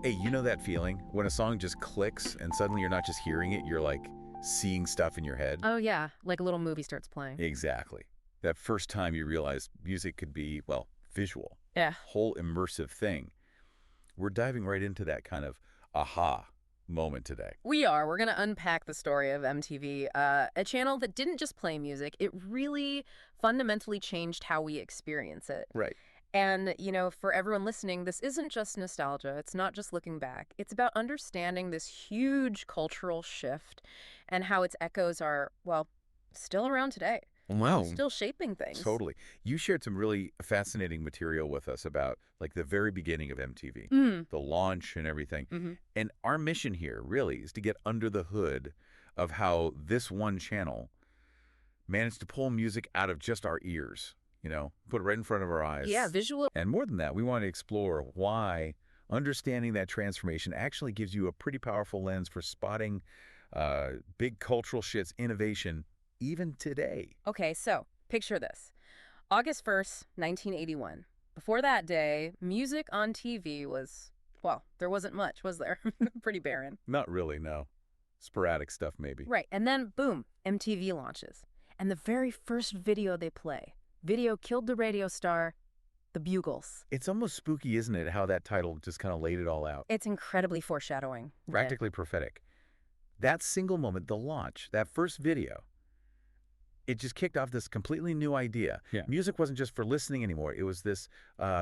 Hey, you know that feeling when a song just clicks and suddenly you're not just hearing it, you're like seeing stuff in your head? Oh, yeah, like a little movie starts playing. Exactly. That first time you realize music could be, well, visual, Yeah. whole immersive thing. We're diving right into that kind of aha moment today. We are. We're going to unpack the story of MTV, a channel that didn't just play music. It really fundamentally changed how we experience it. Right. And, for everyone listening, this isn't just nostalgia. It's not just looking back. It's about understanding this huge cultural shift and how its echoes are, well, still around today. Wow. Still shaping things. Totally. You shared some really fascinating material with us about like the very beginning of MTV, Mm. the launch and everything. Hmm. And our mission here really is to get under the hood of how this one channel managed to pull music out of just our ears, put it right in front of our eyes. Yeah, visual. And more than that, we want to explore why understanding that transformation actually gives you a pretty powerful lens for spotting big cultural shifts, innovation, even today. Okay, so picture this. August 1st, 1981. Before that day, music on TV was, well, there wasn't much, was there? Pretty barren. Not really, no. Sporadic stuff, maybe. Right, and then, boom, MTV launches. And the very first video they play, video killed the radio star, The Bugles. It's almost spooky, isn't it, how that title just kind of laid it all out. It's incredibly foreshadowing. Practically prophetic. That single moment, the launch, that first video, it just kicked off this completely new idea. Yeah. Music wasn't just for listening anymore. It was this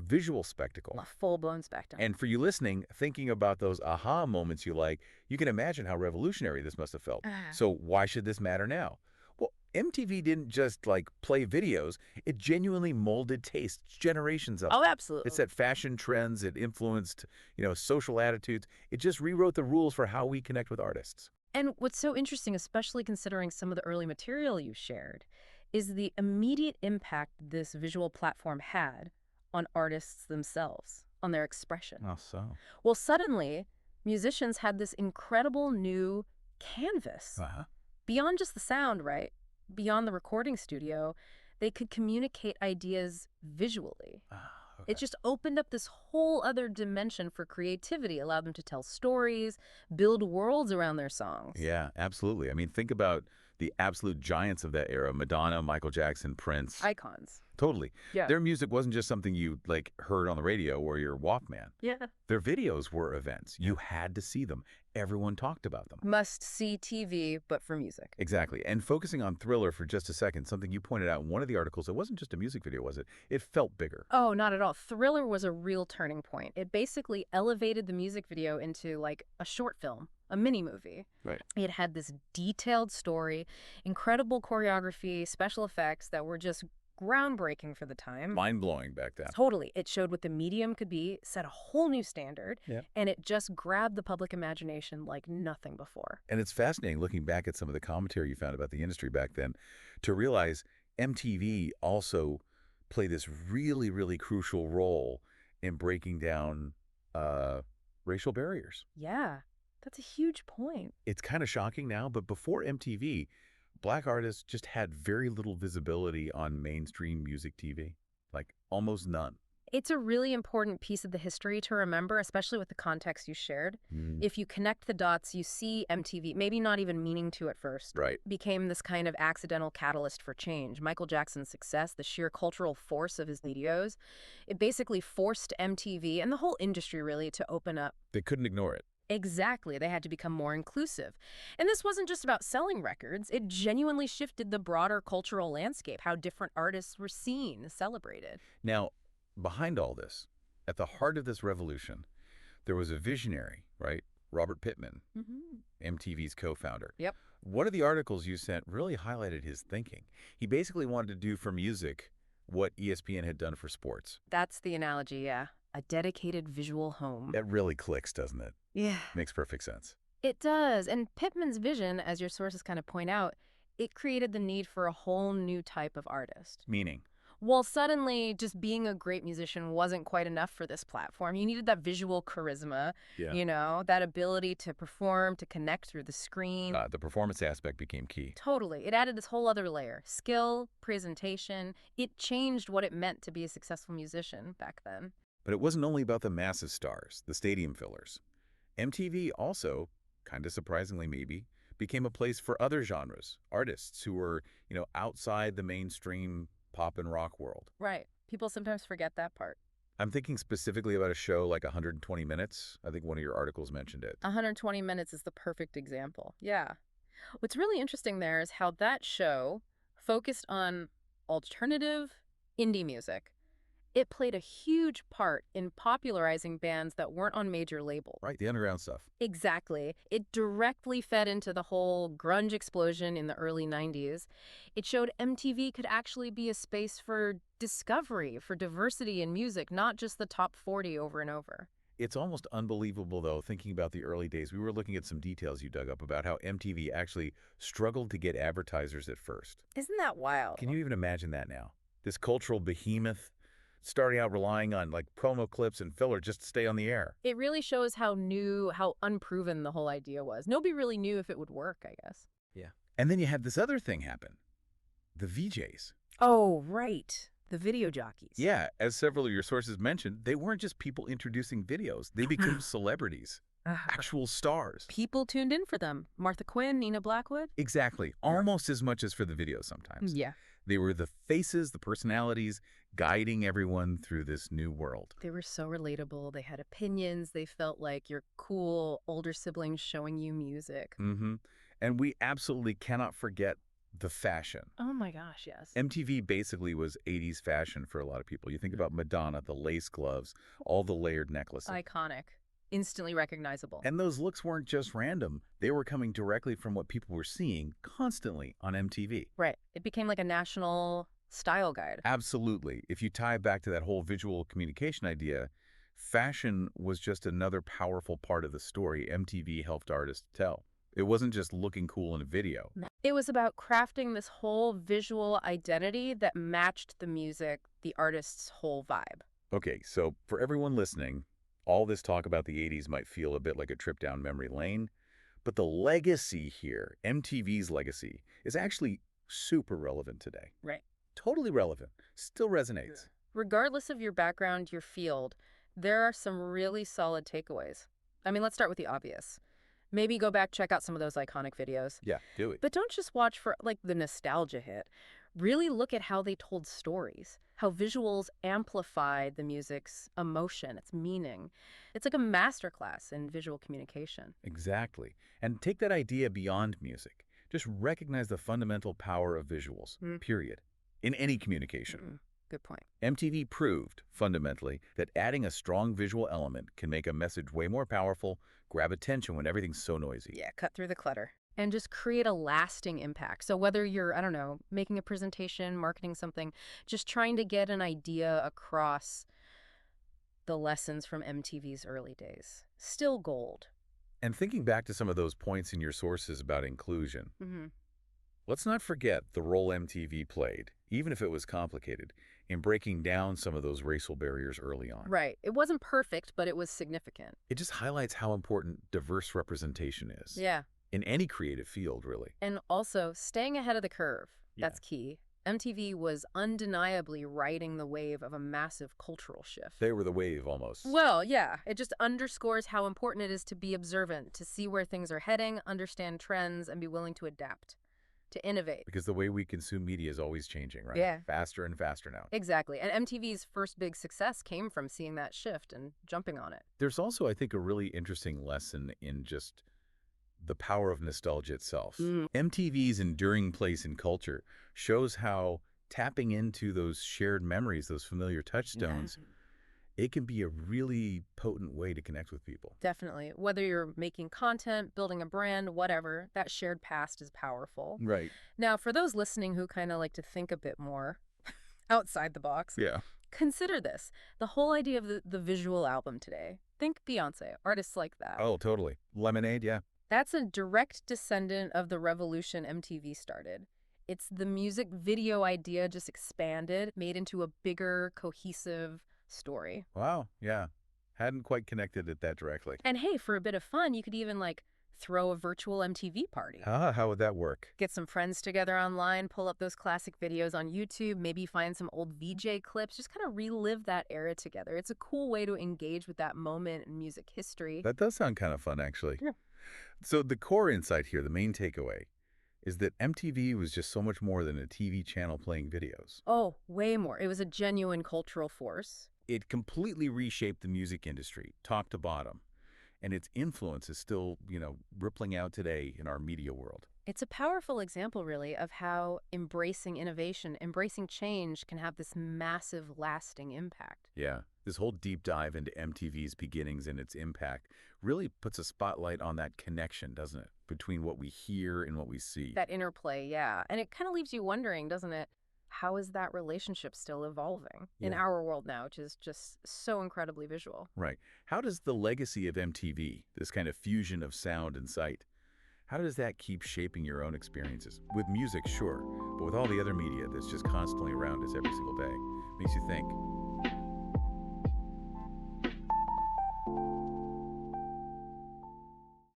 visual spectacle. A full-blown spectacle. And for you listening, thinking about those aha moments you can imagine how revolutionary this must have felt. So why should this matter now? Well, MTV didn't just play videos. It genuinely molded tastes, generations of them. Oh, absolutely. It set fashion trends. It influenced, social attitudes. It just rewrote the rules for how we connect with artists. And what's so interesting, especially considering some of the early material you shared, is the immediate impact this visual platform had on artists themselves, on their expression. Oh, so? Well, suddenly, musicians had this incredible new canvas. Uh-huh. Beyond just the sound, right? Beyond the recording studio, they could communicate ideas visually. Okay. It just opened up this whole other dimension for creativity, allowed them to tell stories, build worlds around their songs. Yeah, absolutely. I mean, think about the absolute giants of that era, Madonna, Michael Jackson, Prince. Icons. Totally. Yeah. Their music wasn't just something you heard on the radio or your Walkman. Yeah. Their videos were events. You had to see them. Everyone talked about them. Must-see TV, but for music. Exactly. And focusing on Thriller for just a second, something you pointed out in one of the articles, it wasn't just a music video, was it? It felt bigger. Oh, not at all. Thriller was a real turning point. It basically elevated the music video into a short film, a mini movie. Right. It had this detailed story, incredible choreography, special effects that were just groundbreaking for the time. Mind-blowing back then. Totally. It showed what the medium could be, set a whole new standard, Yeah. and it just grabbed the public imagination like nothing before. And it's fascinating looking back at some of the commentary you found about the industry back then to realize MTV also played this really, really crucial role in breaking down racial barriers. Yeah, that's a huge point. It's kind of shocking now, but before MTV, Black artists just had very little visibility on mainstream music TV, almost none. It's a really important piece of the history to remember, especially with the context you shared. If you connect the dots, you see MTV, maybe not even meaning to at first, Right. became this kind of accidental catalyst for change. Michael Jackson's success, the sheer cultural force of his videos, it basically forced MTV and the whole industry really to open up. They couldn't ignore it. Exactly. They had to become more inclusive. And this wasn't just about selling records. It genuinely shifted the broader cultural landscape, how different artists were seen, celebrated. Now, behind all this, at the heart of this revolution, there was a visionary, right? Robert Pittman, MTV's co-founder. Yep. One of the articles you sent really highlighted his thinking. He basically wanted to do for music what ESPN had done for sports. That's the analogy, yeah. A dedicated visual home. That really clicks, doesn't it? Yeah. Makes perfect sense. It does. And Pittman's vision, as your sources kind of point out, it created the need for a whole new type of artist. Meaning? Well, suddenly, just being a great musician wasn't quite enough for this platform. You needed that visual charisma, that ability to perform, to connect through the screen. The performance aspect became key. Totally. It added this whole other layer. Skill, presentation. It changed what it meant to be a successful musician back then. But it wasn't only about the massive stars, the stadium fillers. MTV also, kind of surprisingly maybe, became a place for other genres, artists who were, outside the mainstream pop and rock world. Right. People sometimes forget that part. I'm thinking specifically about a show like 120 Minutes. I think one of your articles mentioned it. 120 Minutes is the perfect example. Yeah. What's really interesting there is how that show focused on alternative indie music. It played a huge part in popularizing bands that weren't on major labels. Right, the underground stuff. Exactly. It directly fed into the whole grunge explosion in the early 90s. It showed MTV could actually be a space for discovery, for diversity in music, not just the top 40 over and over. It's almost unbelievable, though, thinking about the early days. We were looking at some details you dug up about how MTV actually struggled to get advertisers at first. Isn't that wild? Can you even imagine that now? This cultural behemoth starting out relying on like promo clips and filler just to stay on the air. It really shows how unproven the whole idea was. Nobody really knew if it would work, I guess. Yeah. And then you had this other thing happen. The VJs. Oh, right. The video jockeys. Yeah, as several of your sources mentioned, they weren't just people introducing videos. They became celebrities, actual stars. People tuned in for them. Martha Quinn, Nina Blackwood. Exactly. Almost as much as for the video sometimes. Yeah. They were the faces, the personalities, guiding everyone through this new world. They were so relatable. They had opinions. They felt like your cool older siblings showing you music. Mm-hmm. And we absolutely cannot forget the fashion. Oh my gosh, yes. MTV basically was 80s fashion for a lot of people. You think about Madonna, the lace gloves, all the layered necklaces. Iconic. Instantly recognizable. And those looks weren't just random. They were coming directly from what people were seeing constantly on MTV. Right. It became like a national style guide. Absolutely. If you tie it back to that whole visual communication idea, fashion was just another powerful part of the story MTV helped artists tell. It wasn't just looking cool in a video. It was about crafting this whole visual identity that matched the music, the artist's whole vibe. Okay, so for everyone listening, all this talk about the 80s might feel a bit like a trip down memory lane, but the legacy here, MTV's legacy, is actually super relevant today. Right. Totally relevant. Still resonates. Regardless of your background, your field, there are some really solid takeaways. I mean, let's start with the obvious. Maybe go back, check out some of those iconic videos. Yeah, do it. But don't just watch for, like, the nostalgia hit. Really look at how they told stories, how visuals amplified the music's emotion, its meaning. It's like a masterclass in visual communication. Exactly. And take that idea beyond music. Just recognize the fundamental power of visuals, period, in any communication. Good point. MTV proved, fundamentally, that adding a strong visual element can make a message way more powerful, grab attention when everything's so noisy. Yeah, cut through the clutter. And just create a lasting impact. So whether you're, I don't know, making a presentation, marketing something, just trying to get an idea across the lessons from MTV's early days. Still gold. And thinking back to some of those points in your sources about inclusion, let's not forget the role MTV played, even if it was complicated, in breaking down some of those racial barriers early on. Right. It wasn't perfect, but it was significant. It just highlights how important diverse representation is. Yeah. In any creative field, really. And also, staying ahead of the curve. That's key. MTV was undeniably riding the wave of a massive cultural shift. They were the wave, almost. Well, yeah. It just underscores how important it is to be observant, to see where things are heading, understand trends, and be willing to adapt, to innovate. Because the way we consume media is always changing, right? Yeah. Faster and faster now. Exactly. And MTV's first big success came from seeing that shift and jumping on it. There's also, I think, a really interesting lesson in just the power of nostalgia itself. MTV's enduring place in culture shows how tapping into those shared memories, those familiar touchstones, it can be a really potent way to connect with people. Definitely. Whether you're making content, building a brand, whatever, that shared past is powerful. Right. Now, for those listening who kind of like to think a bit more outside the box, consider this. The whole idea of the visual album today. Think Beyonce, artists like that. Oh, totally. Lemonade, yeah. That's a direct descendant of the revolution MTV started. It's the music video idea just expanded, made into a bigger, cohesive story. Wow, yeah. Hadn't quite connected it that directly. And hey, for a bit of fun, you could even like throw a virtual MTV party. Ah, how would that work? Get some friends together online, pull up those classic videos on YouTube, maybe find some old VJ clips, just kind of relive that era together. It's a cool way to engage with that moment in music history. That does sound kind of fun, actually. Yeah. So the core insight here, the main takeaway, is that MTV was just so much more than a TV channel playing videos. Oh, way more. It was a genuine cultural force. It completely reshaped the music industry, top to bottom. And its influence is still, rippling out today in our media world. It's a powerful example, really, of how embracing innovation, embracing change can have this massive, lasting impact. Yeah, this whole deep dive into MTV's beginnings and its impact really puts a spotlight on that connection, doesn't it? Between what we hear and what we see. That interplay, yeah. And it kind of leaves you wondering, doesn't it? How is that relationship still evolving in Yeah. our world now, which is just so incredibly visual? Right. How does the legacy of MTV, this kind of fusion of sound and sight, how does that keep shaping your own experiences? With music, sure, but with all the other media that's just constantly around us every single day. Makes you think.